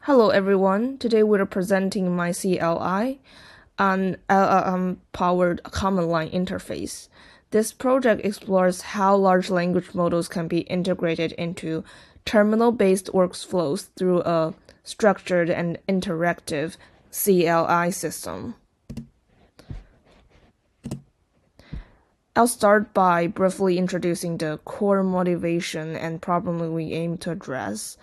Hello everyone, today we're presenting MyCLI, an LLM-powered command line interface. This project explores how large language models can be integrated into terminal-based workflows through a structured and interactive CLI system. I'll start by briefly introducing the core motivation and problem we aim to address.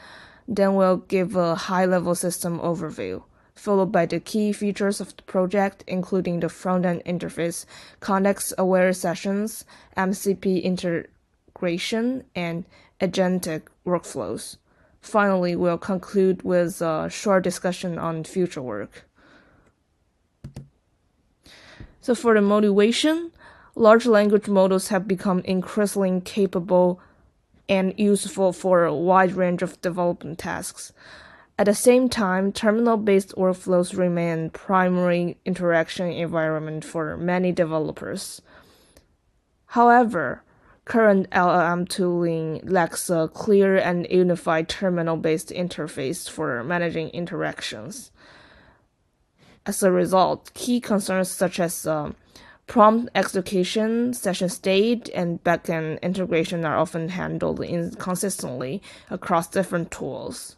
Then we'll give a high-level system overview, followed by the key features of the project, including the front-end interface, context-aware sessions, MCP integration, and agentic workflows. Finally, we'll conclude with a short discussion on future work. So for the motivation, large language models have become increasingly capable and useful for a wide range of development tasks. At the same time, terminal-based workflows remain primary interaction environment for many developers. However, current LLM tooling lacks a clear and unified terminal-based interface for managing interactions. As a result, key concerns such as prompt execution, session state, and backend integration are often handled inconsistently across different tools.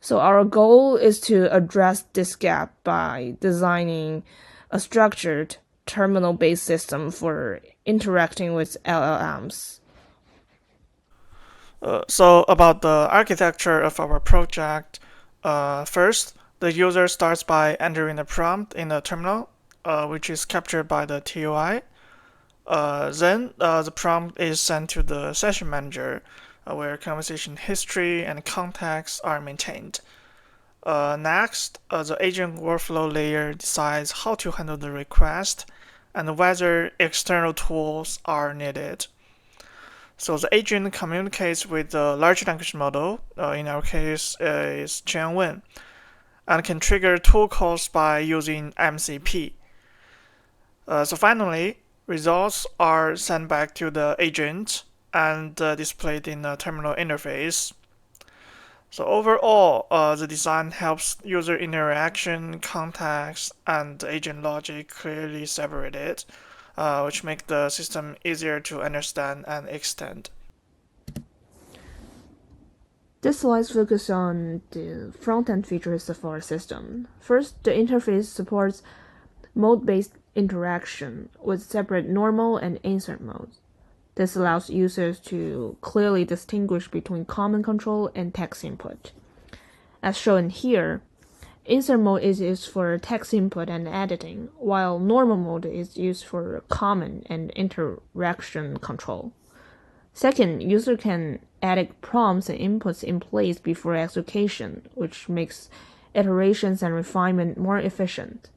So our goal is to address this gap by designing a structured terminal-based system for interacting with LLMs. So about the architecture of our project, first, the user starts by entering the prompt in the terminal, which is captured by the TOI. Then the prompt is sent to the session manager, where conversation history and context are maintained. Next, the agent workflow layer decides how to handle the request and whether external tools are needed. So the agent communicates with the large language model, in our case is Chen and can trigger tool calls by using MCP. So finally, results are sent back to the agent and displayed in the terminal interface. So overall, the design helps user interaction, context, and agent logic clearly separated, which make the system easier to understand and extend. This slide focuses on the front-end features of our system. First, the interface supports mode-based interaction with separate normal and insert modes. This allows users to clearly distinguish between command control and text input. As shown here, insert mode is used for text input and editing, while normal mode is used for command and interaction control. Second, user can add prompts and inputs in place before execution, which makes iterations and refinement more efficient.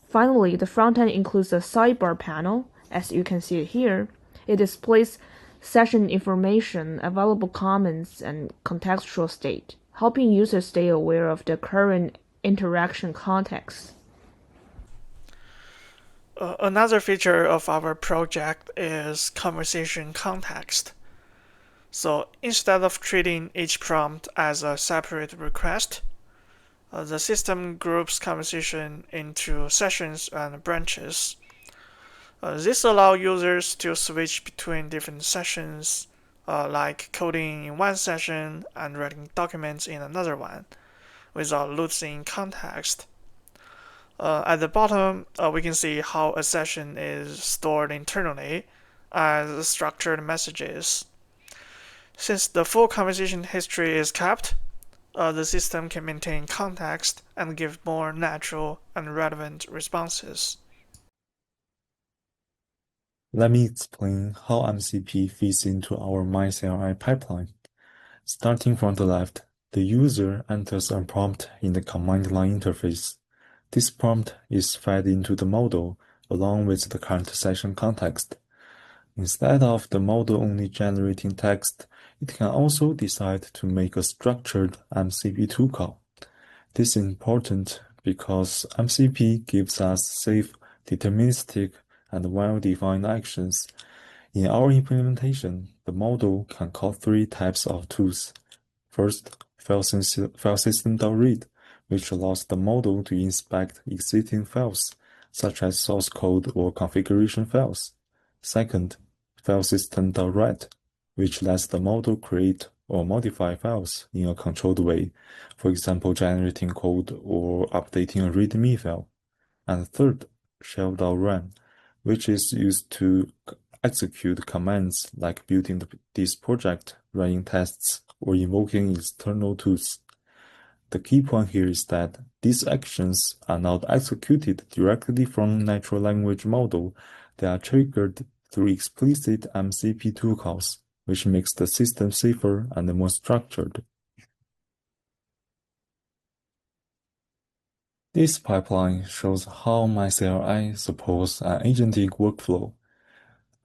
Finally, the front-end includes a sidebar panel. As you can see here, it displays session information, available comments, and contextual state, helping users stay aware of the current interaction context. Another feature of our project is conversation context. So instead of treating each prompt as a separate request, the system groups conversation into sessions and branches. This allows users to switch between different sessions, like coding in one session and writing documents in another one, without losing context. At the bottom, we can see how a session is stored internally as structured messages. Since the full conversation history is kept, the system can maintain context and give more natural and relevant responses. Let me explain how MCP fits into our MyCLI pipeline. Starting from the left, the user enters a prompt in the command line interface. This prompt is fed into the model along with the current session context. Instead of the model only generating text, it can also decide to make a structured MCP tool call. This is important because MCP gives us safe, deterministic, and well-defined actions. In our implementation, the model can call three types of tools. First, filesystem.read, which allows the model to inspect existing files, such as source code or configuration files. Second, filesystem.write, which lets the model create or modify files in a controlled way, for example, generating code or updating a README file. And third, shell.run, which is used to execute commands like building this project, running tests, or invoking external tools. The key point here is that these actions are not executed directly from natural language model. They are triggered through explicit MCP tool calls, which makes the system safer and more structured. This pipeline shows how MyCLI supports an agentic workflow.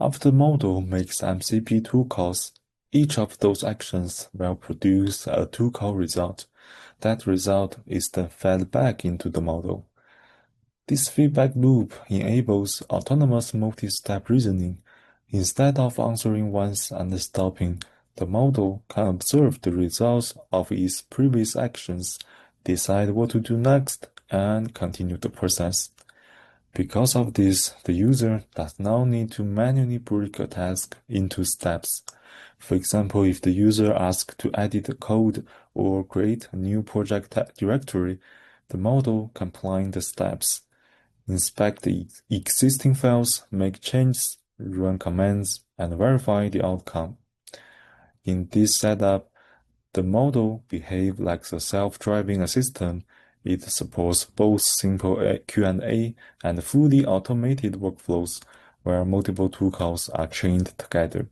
After the model makes MCP tool calls, each of those actions will produce a tool call result. That result is then fed back into the model. This feedback loop enables autonomous multi-step reasoning. Instead of answering once and stopping, the model can observe the results of its previous actions, decide what to do next, and continue the process. Because of this, the user does not need to manually break a task into steps. For example, if the user asks to edit the code or create a new project directory, the model can plan the steps, inspect the existing files, make changes, run commands, and verify the outcome. In this setup, the model behaves like a self-driving assistant. It supports both simple Q&A and fully automated workflows where multiple tool calls are chained together.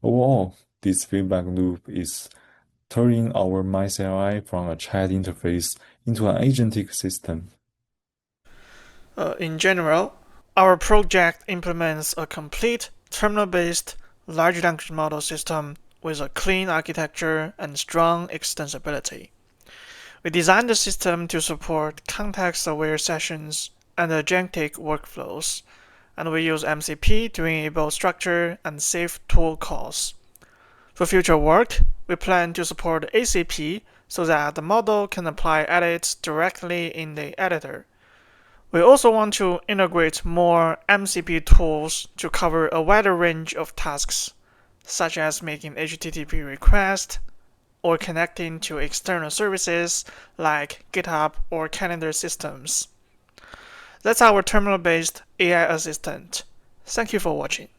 Overall, this feedback loop is turning our MyCLI from a chat interface into an agentic system. In general, our project implements a complete terminal-based large language model system with a clean architecture and strong extensibility. We designed the system to support context-aware sessions and agentic workflows, and we use MCP to enable structure and safe tool calls. For future work, we plan to support ACP so that the model can apply edits directly in the editor. We also want to integrate more MCP tools to cover a wider range of tasks, such as making HTTP requests or connecting to external services like GitHub or calendar systems. That's our terminal-based AI assistant. Thank you for watching.